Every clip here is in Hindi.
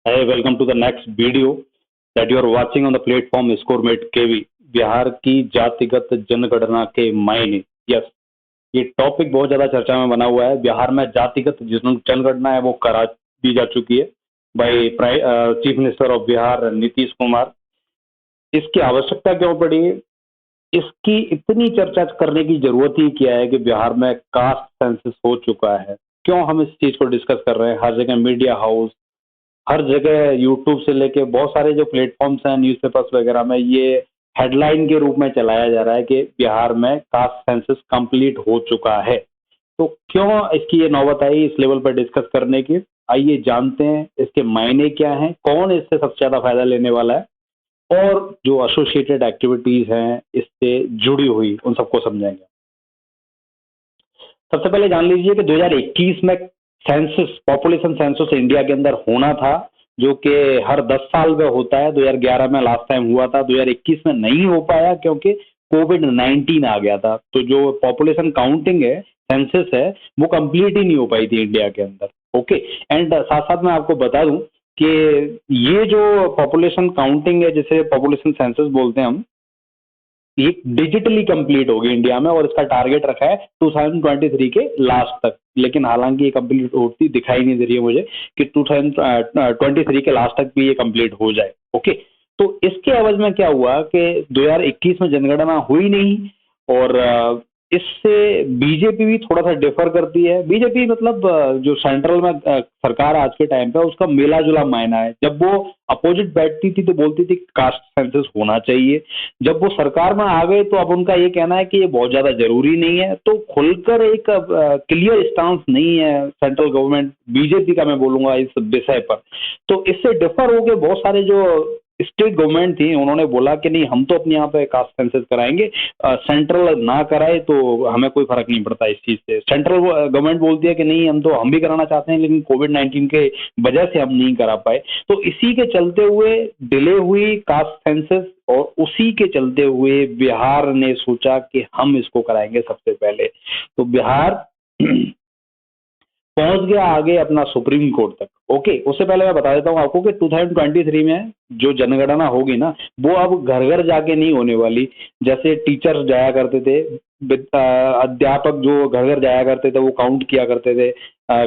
Hey, welcome to the next video that you are watching on the platform ScoreMate KV। Bihar की जातिगत जनगणना के मायने। यस, ये टॉपिक बहुत ज्यादा चर्चा में बना हुआ है। बिहार में जातिगत जनगणना है वो करा दी जा चुकी है by chief minister of Bihar Nitish Kumar. इसकी आवश्यकता क्यों पड़ी? इसकी इतनी चर्चा करने की जरूरत ही क्या है कि बिहार में कास्ट सेंसस हो चुका है। क्यों हम इस चीज को डिस्कस कर रहे हैं? हर जगह मीडिया हाउस, हर जगह यूट्यूब से लेके बहुत सारे जो प्लेटफॉर्म्स हैं न्यूज़पेपर्स वगैरह में ये हेडलाइन के रूप में चलाया जा रहा है कि बिहार में कास्ट सेंसस कंप्लीट हो चुका है। तो क्यों इसकी ये नौबत आई इस लेवल पर डिस्कस करने की? आइए जानते हैं इसके मायने क्या हैं, कौन इससे सबसे ज्यादा फायदा लेने वाला है और जो एसोसिएटेड एक्टिविटीज हैं इससे जुड़ी हुई उन सबको समझेंगे। सबसे पहले जान लीजिए कि 2021 में सेंसस, पॉपुलेशन सेंसस इंडिया के अंदर होना था, जो कि हर 10 साल में होता है। 2011 में लास्ट टाइम हुआ था, 2021 में नहीं हो पाया क्योंकि कोविड-19 आ गया था। तो जो पॉपुलेशन काउंटिंग है, सेंसस है, वो कंप्लीट ही नहीं हो पाई थी इंडिया के अंदर। ओके, एंड साथ साथ मैं आपको बता दूं कि ये जो पॉपुलेशन काउंटिंग है, जिसे पॉपुलेशन सेंसस बोलते हैं हम, ये डिजिटली कंप्लीट होगी इंडिया में और इसका टारगेट रखा है 2023 के लास्ट तक। लेकिन हालांकि ये कंप्लीट होती दिखाई नहीं दे रही है मुझे कि 2023 के लास्ट तक भी ये कंप्लीट हो जाए। ओके, तो इसके एवज में क्या हुआ कि 2021 में जनगणना हुई नहीं और इससे बीजेपी भी थोड़ा सा डिफर करती है। बीजेपी मतलब जो सेंट्रल में सरकार आज के टाइम पे, उसका मिला जुला मायना है। जब वो अपोजिट बैठती थी तो बोलती थी कास्ट सेंसस होना चाहिए, जब वो सरकार में आ गए तो अब उनका ये कहना है कि ये बहुत ज्यादा जरूरी नहीं है। तो खुलकर एक क्लियर स्टांस नहीं है सेंट्रल गवर्नमेंट, बीजेपी का मैं बोलूंगा, इस विषय पर। तो इससे डिफर हो गए बहुत सारे जो स्टेट गवर्नमेंट थी, उन्होंने बोला कि नहीं, हम तो अपने यहाँ पे कास्ट सेंसस कराएंगे, सेंट्रल ना कराए तो हमें कोई फर्क नहीं पड़ता इस चीज से। सेंट्रल गवर्नमेंट बोलती है कि नहीं, हम भी कराना चाहते हैं लेकिन कोविड-19 के वजह से हम नहीं करा पाए। तो इसी के चलते हुए डिले हुई कास्ट सेंसस और उसी के चलते हुए बिहार ने सोचा कि हम इसको कराएंगे सबसे पहले। तो बिहार पहुंच गया आगे अपना सुप्रीम कोर्ट तक। ओके, उससे पहले मैं बता देता हूं आपको कि 2023 में जो जनगणना होगी ना, वो अब घर घर जाके नहीं होने वाली। जैसे टीचर्स जाया करते थे, अध्यापक जो घर घर जाया करते थे, वो काउंट किया करते थे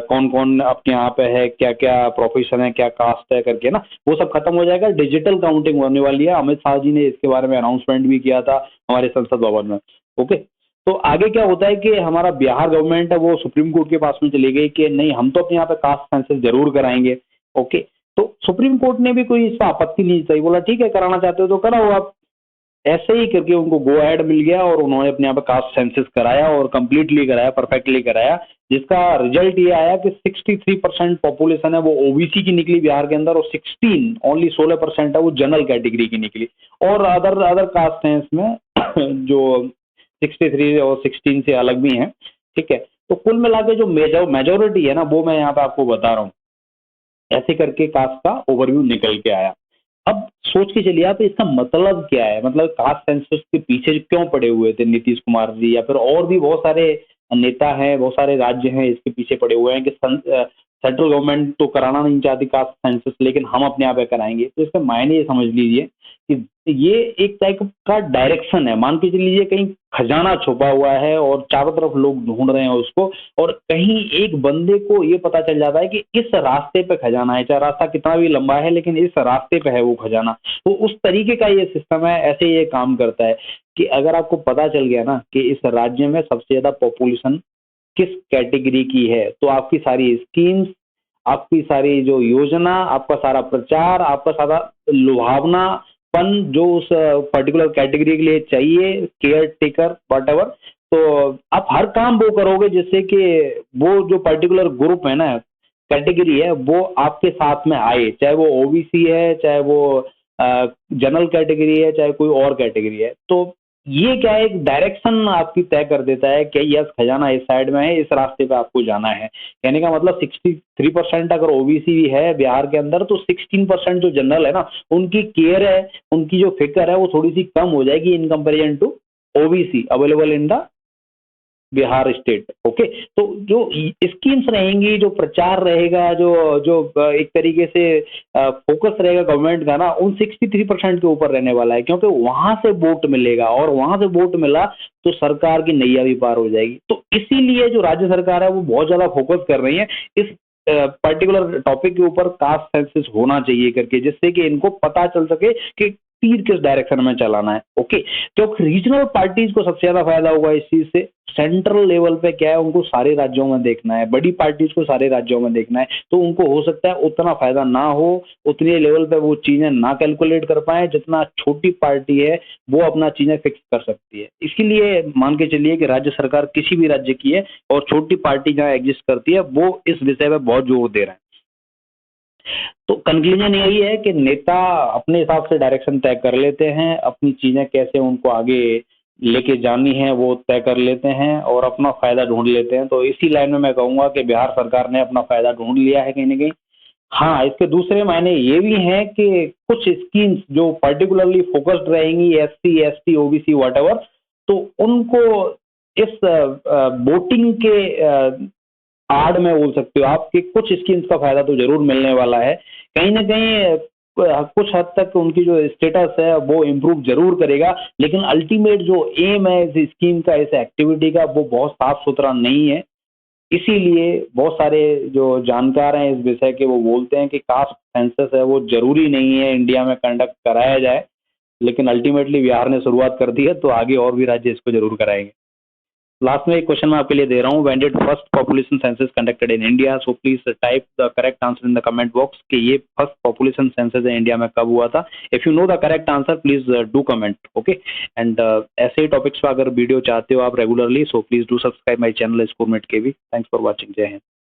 कौन कौन अपने यहाँ पे है, क्या क्या प्रोफेशन है, क्या कास्ट है करके ना, वो सब खत्म हो जाएगा। डिजिटल काउंटिंग होने वाली है। अमित शाह जी ने इसके बारे में अनाउंसमेंट भी किया था हमारे संसद भवन में। ओके, तो आगे क्या होता है कि हमारा बिहार गवर्नमेंट है वो सुप्रीम कोर्ट के पास में चली गई कि नहीं, हम तो अपने यहाँ पे कास्ट सेंसस जरूर कराएंगे। ओके, तो सुप्रीम कोर्ट ने भी कोई इसका आपत्ति नहीं जताई, बोला ठीक है, कराना चाहते हो तो कराओ आप। ऐसे ही करके उनको गो अहेड मिल गया और उन्होंने अपने यहाँ पे कास्ट सेंसस कराया और कंप्लीटली कराया, परफेक्टली कराया, जिसका रिजल्ट ये आया कि 63% पॉपुलेशन है वो ओबीसी की निकली बिहार के अंदर और 16% है वो जनरल कैटेगरी की निकली। और अदर अदर कास्ट हैं इसमें जो 63 और 16 से अलग भी हैं। ठीक है, तो कुल मिला के जो मेजोरिटी है ना, वो मैं यहाँ पे आपको बता रहा हूँ। ऐसे करके कास्ट का ओवरव्यू निकल के आया। अब सोच के चलिए आप, इसका मतलब क्या है? मतलब कास्ट सेंसस के पीछे क्यों पड़े हुए थे नीतीश कुमार जी, या फिर और भी बहुत सारे नेता हैं, बहुत सारे राज्य हैं इसके पीछे पड़े हुए हैं कि सेंट्रल गवर्नमेंट तो कराना नहीं चाहती कास्ट सेंसस, लेकिन हम अपने यहाँ पे कराएंगे। तो इसका मायने ये समझ लीजिए कि ये एक टाइप का डायरेक्शन है। मान के चलिए कहीं खजाना छुपा हुआ है और चारों तरफ लोग ढूंढ रहे हैं उसको, और कहीं एक बंदे को ये पता चल जाता है कि इस रास्ते पे खजाना है, चाहे रास्ता कितना भी लंबा है लेकिन इस रास्ते पे है वो खजाना। तो उस तरीके का ये सिस्टम है, ऐसे ये काम करता है कि अगर आपको पता चल गया ना कि इस राज्य में सबसे ज्यादा पॉपुलेशन किस कैटेगरी की है, तो आपकी सारी स्कीम्स, आपकी सारी जो योजना, आपका सारा प्रचार, आपका सारा लुभावनापन जो उस पर्टिकुलर कैटेगरी के लिए चाहिए, केयर टेकर वॉट, तो आप हर काम वो करोगे जिससे कि वो जो पर्टिकुलर ग्रुप है ना, कैटेगरी है, वो आपके साथ में आए, चाहे वो ओबीसी है, चाहे वो जनरल कैटेगरी है, चाहे कोई और कैटेगरी है। तो ये क्या है, एक डायरेक्शन आपकी तय कर देता है कि यस, खजाना इस साइड में है, इस रास्ते पे आपको जाना है। कहने का मतलब 63% अगर ओबीसी है बिहार के अंदर, तो 16% जो जनरल है ना, उनकी केयर है, उनकी जो फिक्र है वो थोड़ी सी कम हो जाएगी in comparison to OBC available in the Bihar state. Okay, तो जो स्कीम्स रहेंगी, जो प्रचार रहेगा, जो जो एक तरीके से फोकस रहेगा गवर्नमेंट का ना, उन 63% के ऊपर रहने वाला है, क्योंकि वहां से वोट मिलेगा, और वहां से वोट मिला तो सरकार की नैया भी पार हो जाएगी। तो इसीलिए जो राज्य सरकार है वो बहुत ज्यादा फोकस कर रही है इस पर्टिकुलर टॉपिक के ऊपर, कास्ट सेंसस होना चाहिए करके, जिससे कि इनको पता चल सके कि तीर किस डायरेक्शन में चलाना है। ओके, क्योंकि रीजनल पार्टीज को सबसे ज्यादा फायदा होगा इस चीज से। सेंट्रल लेवल पे क्या है, उनको सारे राज्यों में देखना है, बड़ी पार्टीज को सारे राज्यों में देखना है, तो उनको हो सकता है उतना फायदा ना हो, उतनी लेवल पे वो चीजें ना कैलकुलेट कर पाए जितना छोटी पार्टी है वो अपना चीजें फिक्स कर सकती है। इसीलिए मान के चलिए कि राज्य सरकार किसी भी राज्य की है और छोटी पार्टी जहाँ एग्जिस्ट करती है वो इस विषय में बहुत जोर दे रहे हैं। तो कंक्लूजन यही है कि नेता अपने हिसाब से डायरेक्शन तय कर लेते हैं, अपनी चीजें कैसे उनको आगे लेके जानी है वो तय कर लेते हैं और अपना फायदा ढूंढ लेते हैं। तो इसी लाइन में मैं कहूंगा कि बिहार सरकार ने अपना फायदा ढूंढ लिया है कहीं ना कहीं। हाँ, इसके दूसरे मायने ये भी हैं कि कुछ स्कीम्स जो पर्टिकुलरली फोकस्ड रहेंगी, एससी एसटी ओबीसी व्हाटएवर, तो उनको इस वोटिंग के आड़ में बोल सकते हो आप कि कुछ स्कीम्स का फायदा तो जरूर मिलने वाला है। कहीं ना कहीं कुछ हद तक उनकी जो स्टेटस है वो इम्प्रूव जरूर करेगा, लेकिन अल्टीमेट जो एम है इस स्कीम का, इस एक्टिविटी का, वो बहुत साफ सुथरा नहीं है। इसीलिए बहुत सारे जो जानकार हैं इस विषय के वो बोलते हैं कि कास्ट सेंसस है वो जरूरी नहीं है इंडिया में कंडक्ट कराया जाए, लेकिन अल्टीमेटली बिहार ने शुरुआत कर दी है तो आगे और भी राज्य इसको जरूर कराएंगे। लास्ट में एक क्वेश्चन मैं आपके लिए दे रहा हूँ, when did first population census conducted in India? So please type the correct answer in the comment box कि ये फर्स्ट पॉपुलेशन सेंसस है इंडिया में कब हुआ था। If you know the correct answer please do comment. Okay, and ऐसे ही टॉपिक्स पर अगर वीडियो चाहते हो आप regularly, so please do subscribe my channel schoolmate के भी। Thanks for watching. जय हिंद।